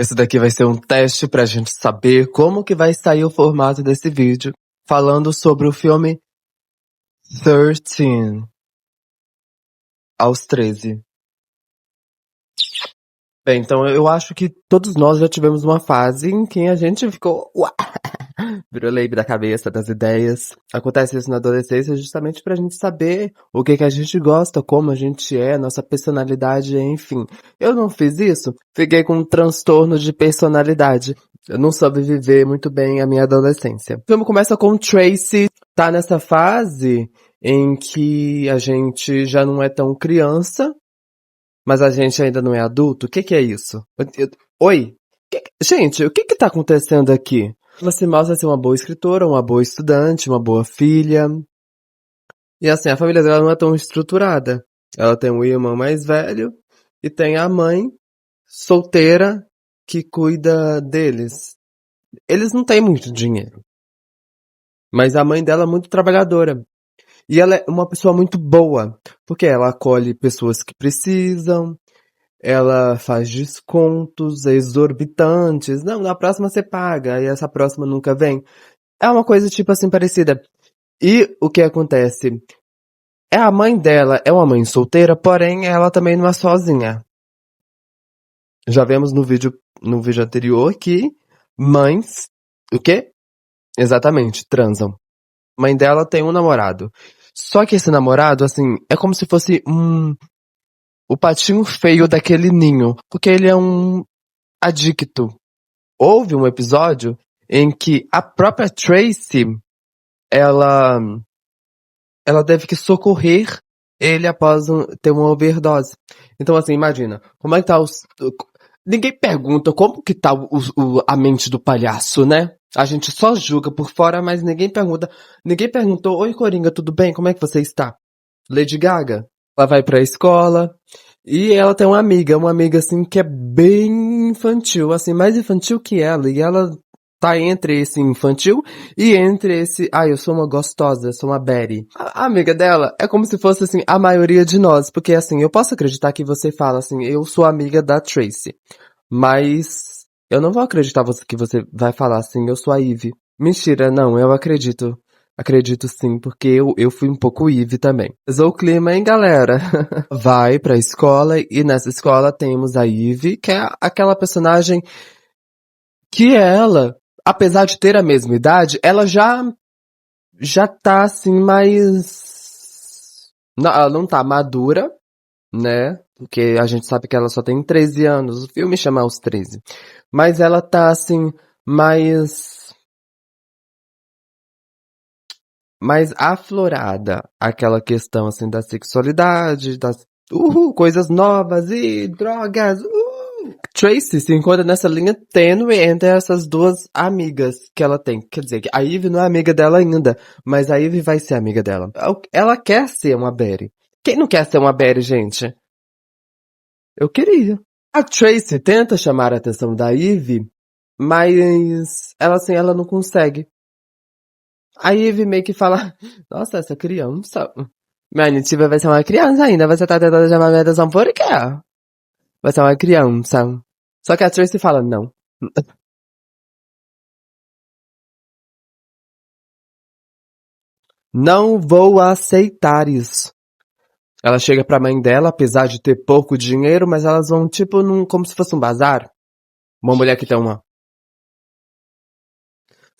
Esse daqui vai ser um teste pra gente saber como que vai sair o formato desse vídeo, falando sobre o filme 13, aos 13. Bem, então eu acho que todos nós já tivemos uma fase em que a gente ficou, uá, virou leite da cabeça, das ideias. Acontece isso na adolescência justamente pra gente saber o que que a gente gosta, como a gente é, nossa personalidade, enfim. Eu não fiz isso, fiquei com um transtorno de personalidade. Eu não soube viver muito bem a minha adolescência. O filme começa com Tracy, tá nessa fase em que a gente já não é tão criança, mas a gente ainda não é adulto? O que que é isso? Oi? Gente, o que que tá acontecendo aqui? Ela se mostra ser uma boa escritora, uma boa estudante, uma boa filha. E assim, a família dela não é tão estruturada. Ela tem um irmão mais velho e tem a mãe solteira que cuida deles. Eles não têm muito dinheiro. Mas a mãe dela é muito trabalhadora. E ela é uma pessoa muito boa, porque ela acolhe pessoas que precisam, ela faz descontos exorbitantes. Não, na próxima você paga, e essa próxima nunca vem. É uma coisa tipo assim parecida. E o que acontece? É a mãe dela, é uma mãe solteira, porém ela também não é sozinha. Já vemos no vídeo anterior que mães, o quê? Exatamente, transam. Mãe dela tem um namorado. Só que esse namorado, assim, é como se fosse o patinho feio daquele ninho, porque ele é um adicto. Houve um episódio em que a própria Tracy, ela teve que socorrer ele após ter uma overdose. Então, assim, imagina, como é que tá ninguém pergunta como que tá a mente do palhaço, né? A gente só julga por fora, mas ninguém pergunta. Ninguém perguntou, oi Coringa, tudo bem? Como é que você está? Lady Gaga. Ela vai pra escola e ela tem uma amiga assim que é bem infantil, assim, mais infantil que ela. E ela tá entre esse infantil e entre esse, eu sou uma gostosa, eu sou uma Betty. A amiga dela é como se fosse, assim, a maioria de nós, porque, assim, eu posso acreditar que você fala, assim, eu sou amiga da Tracy, mas eu não vou acreditar que você vai falar, assim, eu sou a Ivy. Mentira, não, eu acredito. Acredito sim, porque eu fui um pouco Eve também. Pesou o clima, hein, galera? Vai pra escola e nessa escola temos a Eve, que é aquela personagem que ela, apesar de ter a mesma idade, ela já tá assim mais... Não, ela não tá madura, né? Porque a gente sabe que ela só tem 13 anos. O filme chama Os 13. Mas ela tá assim mais aflorada, aquela questão assim da sexualidade, das coisas novas e drogas. Tracy se encontra nessa linha tênue entre essas duas amigas que ela tem. Quer dizer, a Ivy não é amiga dela ainda, mas a Ivy vai ser amiga dela. Ela quer ser uma Betty. Quem não quer ser uma Betty, gente? Eu queria. A Tracy tenta chamar a atenção da Ivy, mas ela assim, ela não consegue. A Ivy meio que fala, nossa, essa criança. Minha Anitiva vai ser uma criança ainda, você tá tentando chamar minha atenção por quê? Vai ser uma criança. Só que a Tracy fala, não. Não vou aceitar isso. Ela chega pra mãe dela, apesar de ter pouco dinheiro, mas elas vão tipo como se fosse um bazar. Uma mulher que tem uma...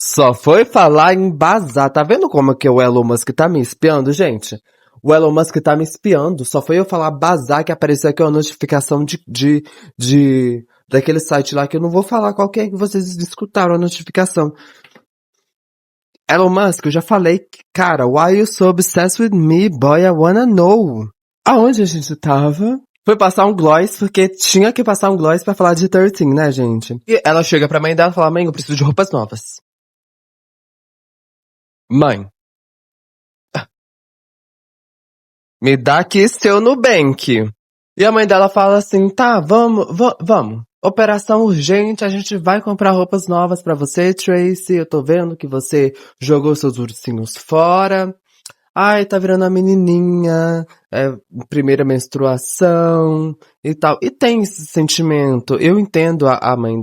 Só foi falar em bazar. Tá vendo como que o Elon Musk tá me espiando, gente? O Elon Musk tá me espiando. Só foi eu falar bazar que apareceu aqui uma notificação daquele site lá que eu não vou falar qual que é que vocês escutaram a notificação. Elon Musk, eu já falei, cara, why you so obsessed with me, boy? I wanna know. Aonde a gente tava? Foi passar um gloss, porque tinha que passar um gloss pra falar de 13, né, gente? E ela chega pra mãe dela e fala, mãe, eu preciso de roupas novas. Mãe, me dá aqui seu Nubank. E a mãe dela fala assim, tá, vamos. Operação urgente, a gente vai comprar roupas novas pra você, Tracy. Eu tô vendo que você jogou seus ursinhos fora. Ai, tá virando a menininha, primeira menstruação e tal. E tem esse sentimento. Eu entendo a mãe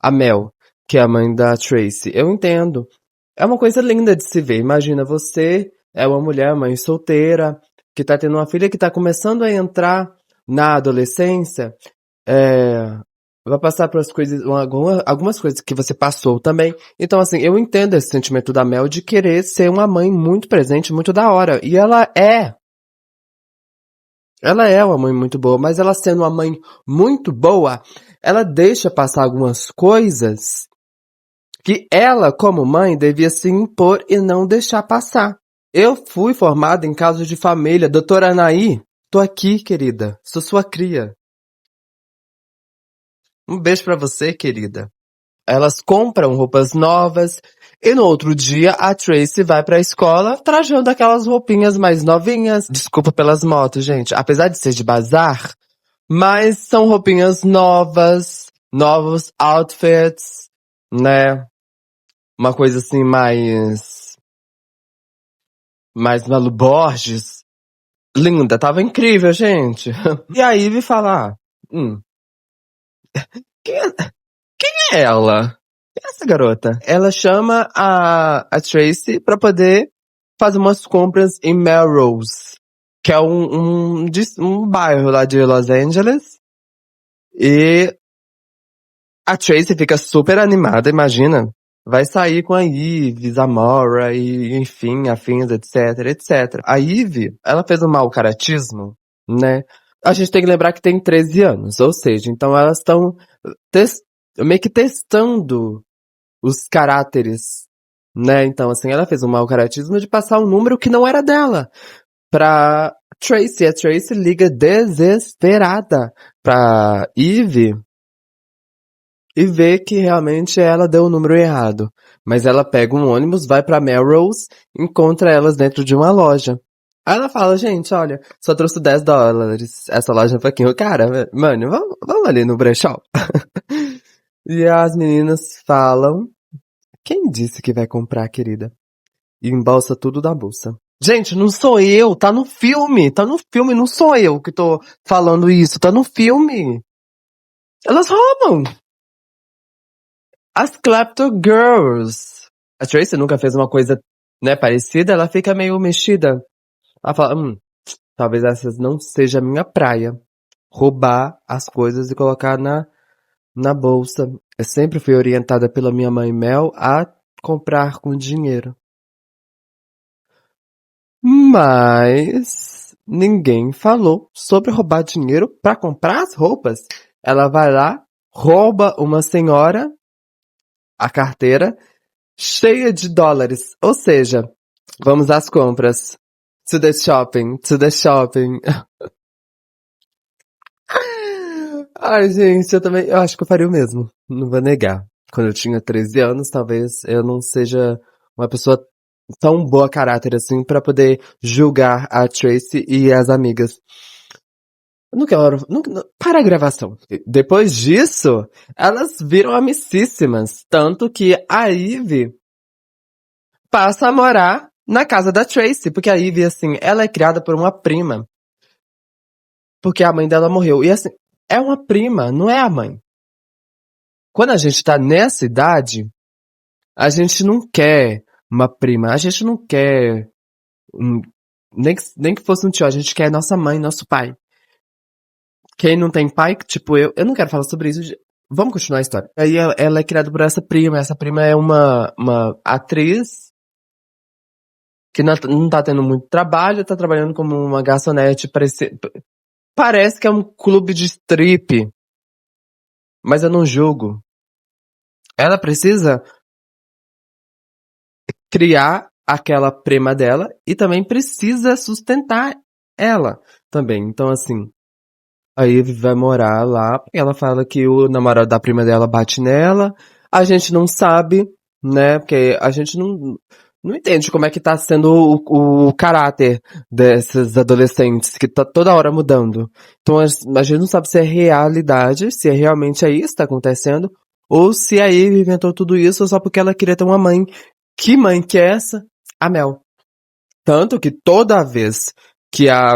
a Mel, que é a mãe da Tracy. Eu entendo. É uma coisa linda de se ver. Imagina, você é uma mulher, mãe solteira, que tá tendo uma filha que tá começando a entrar na adolescência, é, vai passar por algumas coisas que você passou também. Então, assim, eu entendo esse sentimento da Mel de querer ser uma mãe muito presente, muito da hora. E ela é. Ela é uma mãe muito boa, mas ela sendo uma mãe muito boa, ela deixa passar algumas coisas que ela, como mãe, devia se impor e não deixar passar. Eu fui formada em casos de família, doutora Anaí. Tô aqui, querida. Sou sua cria. Um beijo pra você, querida. Elas compram roupas novas e no outro dia a Tracy vai pra escola trajando aquelas roupinhas mais novinhas. Desculpa pelas motos, gente. Apesar de ser de bazar, mas são roupinhas novas, novos outfits, né? Uma coisa assim mais Malu Borges. Linda, tava incrível, gente. E aí vi falar, quem é ela? Quem é essa garota? Ela chama a Tracy pra poder fazer umas compras em Melrose, que é um bairro lá de Los Angeles. E a Tracy fica super animada, imagina. Vai sair com a Eve, Zamora e, enfim, afins, etc, etc. A Eve, ela fez um mau caratismo, né? A gente tem que lembrar que tem 13 anos, ou seja, então elas estão meio que testando os caráteres, né? Então, assim, ela fez um mau caratismo de passar um número que não era dela pra Tracy. A Tracy liga desesperada pra Eve e vê que realmente ela deu o número errado. Mas ela pega um ônibus, vai pra Melrose, encontra elas dentro de uma loja. Aí ela fala, gente, olha, só trouxe $10. Essa loja é um pouquinho cara, mano, vamos ali no brechó. E as meninas falam, quem disse que vai comprar, querida? E embolsa tudo da bolsa. Gente, não sou eu, tá no filme, não sou eu que tô falando isso, tá no filme. Elas roubam. As Clapton Girls. A Tracy nunca fez uma coisa, né, parecida, ela fica meio mexida. Ela fala, talvez essa não seja a minha praia. Roubar as coisas e colocar na bolsa. Eu sempre fui orientada pela minha mãe Mel a comprar com dinheiro. Mas ninguém falou sobre roubar dinheiro pra comprar as roupas. Ela vai lá, rouba uma senhora a carteira cheia de dólares. Ou seja, vamos às compras. To the shopping, to the shopping. Ai, gente, eu acho que eu faria o mesmo. Não vou negar. Quando eu tinha 13 anos, talvez eu não seja uma pessoa tão boa caráter assim pra poder julgar a Tracy e as amigas. Não quero, para a gravação. Depois disso, elas viram amicíssimas. Tanto que a Ivy passa a morar na casa da Tracy. Porque a Ivy, assim, ela é criada por uma prima. Porque a mãe dela morreu. E assim, é uma prima, não é a mãe. Quando a gente tá nessa idade, a gente não quer uma prima. A gente não quer nem que fosse um tio. A gente quer nossa mãe, nosso pai. Quem não tem pai, tipo eu não quero falar sobre isso. Vamos continuar a história. Aí ela é criada por essa prima. Essa prima é uma atriz que não tá tendo muito trabalho, tá trabalhando como uma garçonete. Parece que é um clube de strip, mas eu não julgo. Ela precisa criar aquela prima dela e também precisa sustentar ela também. Então, assim, a Ivy vai morar lá, porque ela fala que o namorado da prima dela bate nela. A gente não sabe, né? Porque a gente não entende como é que tá sendo o caráter desses adolescentes, que tá toda hora mudando. Então a gente não sabe se é realidade, se é realmente é isso que tá acontecendo, ou se a Ivy inventou tudo isso só porque ela queria ter uma mãe. Que mãe que é essa? A Mel. Tanto que toda vez que a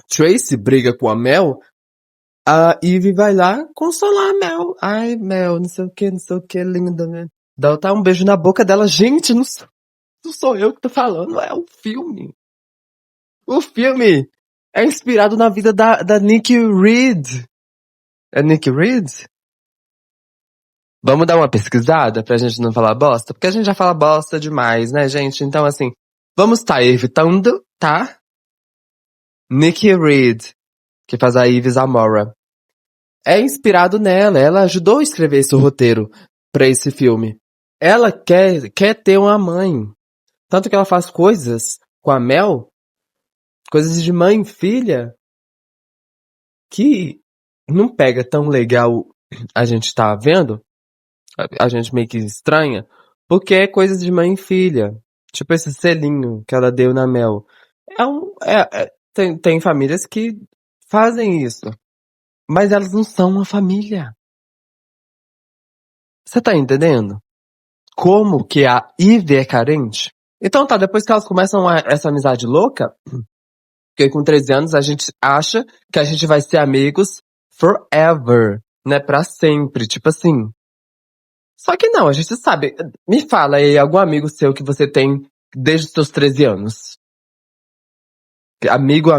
Tracy briga com a Mel, a Eve vai lá consolar a Mel. Ai, Mel, não sei o que, linda, né? Dá até um beijo na boca dela. Gente, não sou eu que tô falando, é o filme. O filme é inspirado na vida da Nikki Reed. É Nikki Reed? Vamos dar uma pesquisada pra gente não falar bosta? Porque a gente já fala bosta demais, né, gente? Então, assim, vamos estar evitando, tá? Nikki Reed, que faz a Eve Zamora. É inspirado nela, ela ajudou a escrever esse roteiro pra esse filme. Ela quer ter uma mãe. Tanto que ela faz coisas com a Mel, coisas de mãe e filha, que não pega tão legal a gente tá vendo, a gente meio que estranha, porque é coisas de mãe e filha. Tipo esse selinho que ela deu na Mel. Tem famílias que fazem isso, mas elas não são uma família. Você tá entendendo? Como que a Ivy é carente? Então tá, depois que elas começam essa amizade louca, porque com 13 anos a gente acha que a gente vai ser amigos forever, né? Pra sempre, tipo assim. Só que não, a gente sabe. Me fala aí, algum amigo seu que você tem desde os seus 13 anos. Amigo,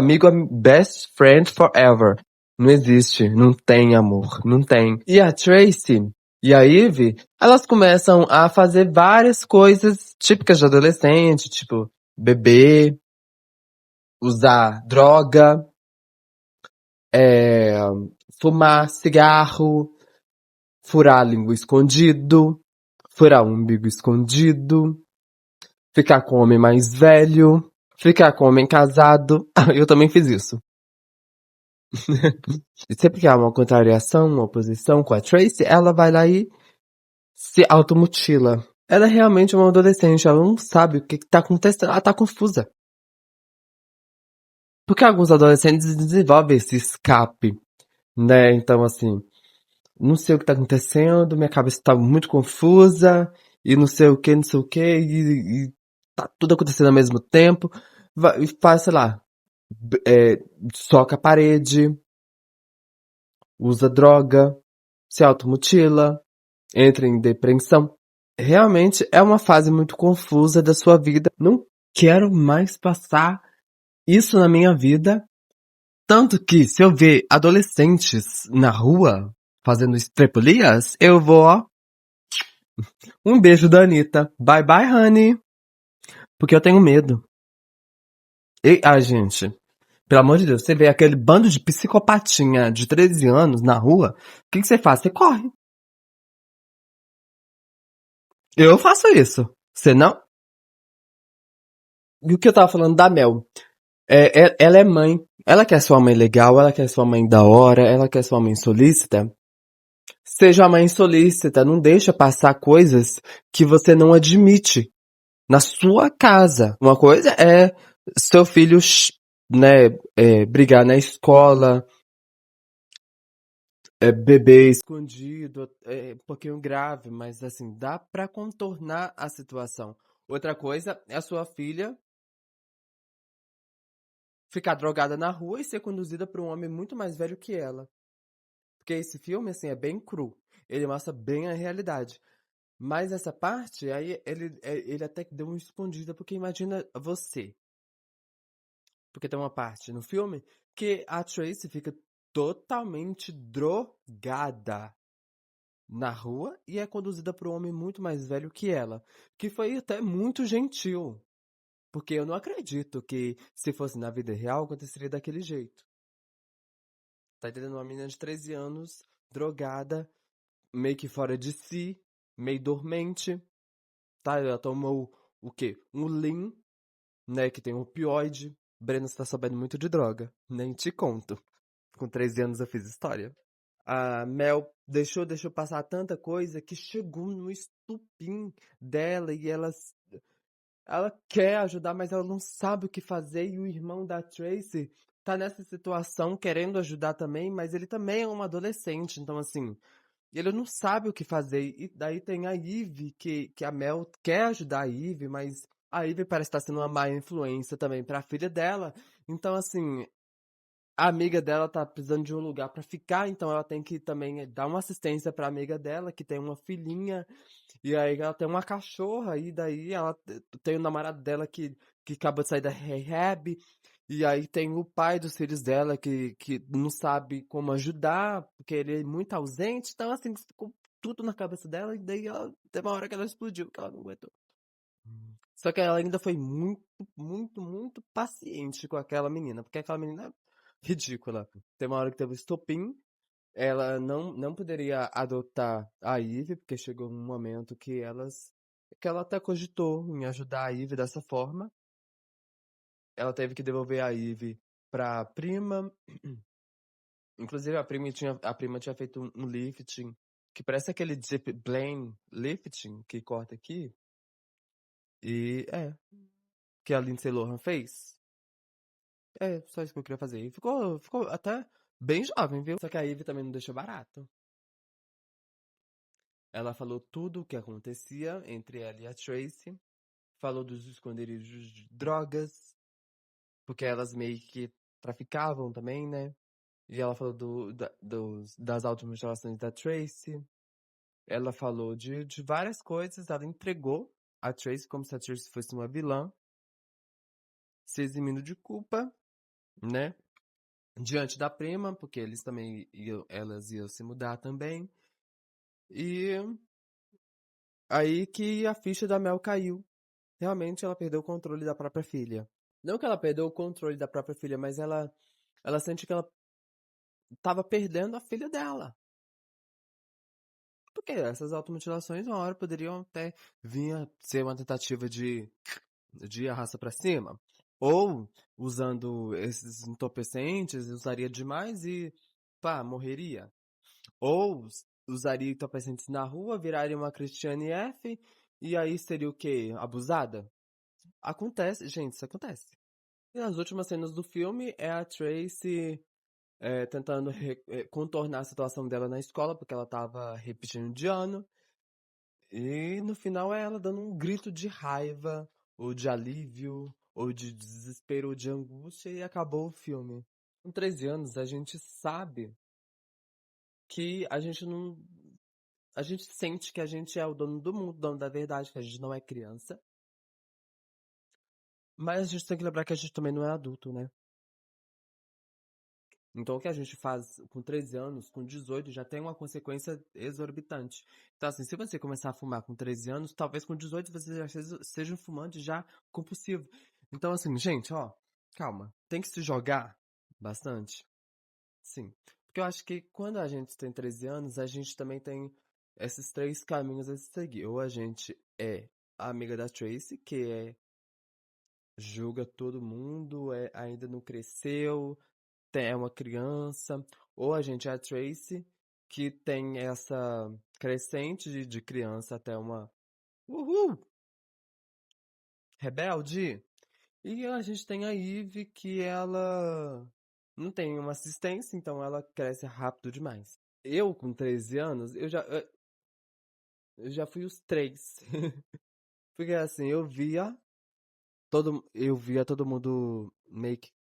best friend forever. Não existe, não tem amor, não tem. E a Tracy e a Ivy, elas começam a fazer várias coisas típicas de adolescente, tipo beber, usar droga, é, fumar cigarro, furar a língua escondido, furar o umbigo escondido, ficar com o homem mais velho, ficar com o homem casado. Eu também fiz isso. E sempre que há uma contrariação, uma oposição com a Tracy, ela vai lá e se automutila. Ela é realmente uma adolescente, ela não sabe o que tá acontecendo, ela tá confusa. Porque alguns adolescentes desenvolvem esse escape, né? Então, assim, não sei o que tá acontecendo, minha cabeça tá muito confusa, e não sei o que, não sei o que, e tá tudo acontecendo ao mesmo tempo. E faz, sei lá, soca a parede, usa droga, se automutila, entra em depressão. Realmente é uma fase muito confusa da sua vida. Não quero mais passar isso na minha vida. Tanto que, se eu ver adolescentes na rua fazendo estrepulias, eu vou, ó. Um beijo da Anitta. Bye bye, honey. Porque eu tenho medo. Gente, pelo amor de Deus, você vê aquele bando de psicopatinha de 13 anos na rua, o que você faz? Você corre. Eu faço isso. Você não? E o que eu tava falando da Mel? Ela é mãe. Ela quer sua mãe legal, ela quer sua mãe da hora, ela quer sua mãe solícita. Seja a mãe solícita, não deixa passar coisas que você não admite na sua casa. Uma coisa é seu filho, né, brigar na escola, beber escondido, é um pouquinho grave, mas assim, dá pra contornar a situação. Outra coisa é a sua filha ficar drogada na rua e ser conduzida por um homem muito mais velho que ela. Porque esse filme, assim, é bem cru. Ele mostra bem a realidade. Mas essa parte, aí ele até que deu uma escondida, porque imagina você. Porque tem uma parte no filme que a Tracy fica totalmente drogada na rua e é conduzida por um homem muito mais velho que ela. Que foi até muito gentil. Porque eu não acredito que se fosse na vida real aconteceria daquele jeito. Tá entendendo? Uma menina de 13 anos, drogada, meio que fora de si, meio dormente, tá? Ela tomou o quê? Um Lean, né? Que tem um opioide. Breno está sabendo muito de droga. Nem te conto. Com 13 anos eu fiz história. A Mel deixou passar tanta coisa que chegou no estupim dela e ela quer ajudar, mas ela não sabe o que fazer. E o irmão da Tracy tá nessa situação querendo ajudar também, mas ele também é um adolescente. Então, assim, ele não sabe o que fazer. E daí tem a Eve, que a Mel quer ajudar a Eve, mas A Ivy parece estar sendo uma má influência também pra filha dela. Então, assim, a amiga dela tá precisando de um lugar pra ficar, então ela tem que também dar uma assistência pra amiga dela, que tem uma filhinha, e aí ela tem uma cachorra, e daí ela tem o namorado dela que acabou de sair da rehab, e aí tem o pai dos filhos dela que não sabe como ajudar, porque ele é muito ausente, então assim, ficou tudo na cabeça dela, e daí ela, tem uma hora que ela explodiu, que ela não aguentou. Só que ela ainda foi muito, muito, muito paciente com aquela menina, porque aquela menina é ridícula. Tem uma hora que teve um estopim, ela não poderia adotar a Ivy, porque chegou um momento que ela até cogitou em ajudar a Ivy dessa forma. Ela teve que devolver a Ivy pra prima. Inclusive a prima tinha feito um lifting, que parece aquele Zip Blane lifting que corta aqui. E que a Lindsay Lohan fez. É, só isso que eu queria fazer. E ficou até bem jovem, viu? Só que a Ivy também não deixou barato. Ela falou tudo o que acontecia entre ela e a Tracy. Falou dos esconderijos de drogas, porque elas meio que traficavam também, né? E ela falou das automutilações da Tracy. Ela falou de várias coisas. Ela entregou a Tracy como se a Tracy fosse uma vilã, se eximindo de culpa, né? Diante da prima, porque elas iam se mudar também. E aí que a ficha da Mel caiu. Realmente ela perdeu o controle da própria filha. Não que ela perdeu o controle da própria filha, mas ela sente que ela tava perdendo a filha dela. Porque essas automutilações, uma hora poderiam até vir a ser uma tentativa de ir a raça pra cima. Ou, usando esses entorpecentes, usaria demais e, pá, morreria. Ou usaria entorpecentes na rua, viraria uma Christiane F. E aí seria o quê? Abusada? Acontece, gente, isso acontece. E as últimas cenas do filme é a Tracy tentando contornar a situação dela na escola, porque ela tava repetindo de ano. E no final é ela dando um grito de raiva, ou de alívio, ou de desespero, ou de angústia, e acabou o filme. Com 13 anos, a gente sabe que a gente não. A gente sente que a gente é o dono do mundo, dono da verdade, que a gente não é criança. Mas a gente tem que lembrar que a gente também não é adulto, né? Então o que a gente faz com 13 anos, com 18, já tem uma consequência exorbitante. Então, assim, se você começar a fumar com 13 anos, talvez com 18 você já seja um fumante já compulsivo. Então, assim, gente, ó, calma. Tem que se jogar bastante? Sim. Porque eu acho que quando a gente tem 13 anos, a gente também tem esses três caminhos a se seguir. Ou a gente é a amiga da Tracy, que julga todo mundo, ainda não cresceu, é uma criança, ou a gente é a Tracy, que tem essa crescente de criança até uma uhul, rebelde. E a gente tem a Eve, que ela não tem uma assistência, então ela cresce rápido demais. Eu, com 13 anos, eu já fui os três. Porque assim, eu via todo mundo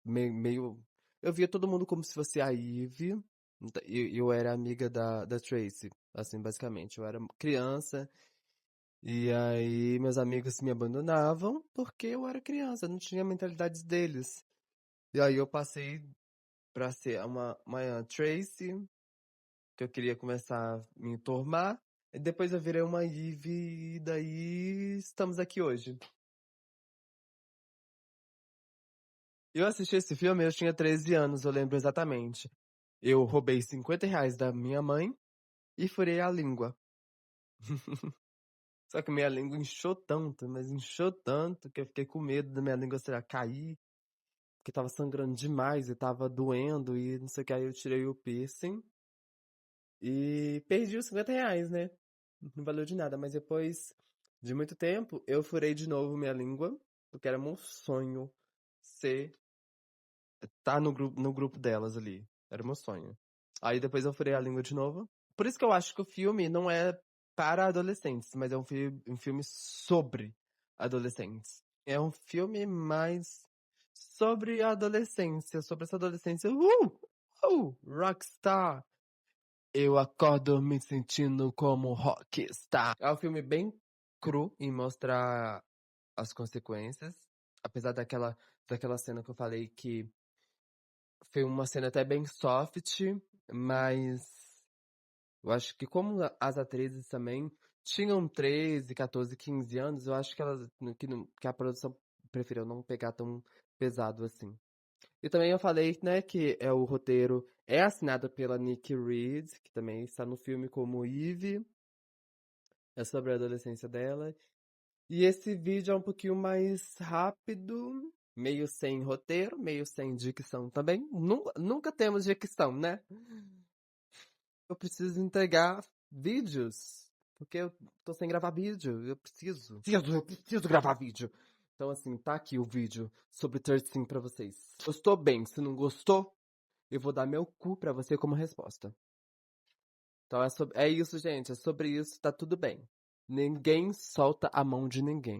meio, eu via todo mundo como se fosse a Eve. E eu era amiga da Tracy, assim, basicamente. Eu era criança e aí meus amigos me abandonavam porque eu era criança, eu não tinha a mentalidade deles. E aí eu passei pra ser uma Tracy, que eu queria começar a me enturmar. E depois eu virei uma Eve e daí estamos aqui hoje. Eu assisti esse filme, eu tinha 13 anos, eu lembro exatamente. Eu roubei R$ 50 da minha mãe e furei a língua. Só que minha língua inchou tanto, mas inchou tanto que eu fiquei com medo da minha língua, sei lá, cair, porque tava sangrando demais e tava doendo e não sei o que. Aí eu tirei o piercing e perdi os R$ 50, né? Não valeu de nada, mas depois de muito tempo eu furei de novo minha língua, porque era meu sonho ser tá no grupo delas ali. Era meu sonho. Aí depois eu furei a língua de novo. Por isso que eu acho que o filme não é para adolescentes, mas é um filme sobre adolescentes. é um filme mais sobre a adolescência, sobre essa adolescência. Rockstar! Eu acordo me sentindo como rockstar. É um filme bem cru em mostrar as consequências. Apesar daquela cena que eu falei que foi uma cena até bem soft, mas eu acho que como as atrizes também tinham 13, 14, 15 anos, eu acho que elas que a produção preferiu não pegar tão pesado assim. E também eu falei, né, que o roteiro é assinado pela Nikki Reed, que também está no filme como Eve, é sobre a adolescência dela. E esse vídeo é um pouquinho mais rápido, meio sem roteiro, meio sem dicção também. Nunca temos dicção, né? Eu preciso entregar vídeos, porque eu tô sem gravar vídeo. Eu preciso gravar vídeo. Então, assim, tá aqui o vídeo sobre 13 pra vocês. Gostou bem? Se não gostou, eu vou dar meu cu pra você como resposta. Então é isso, gente. É sobre isso, tá tudo bem. Ninguém solta a mão de ninguém.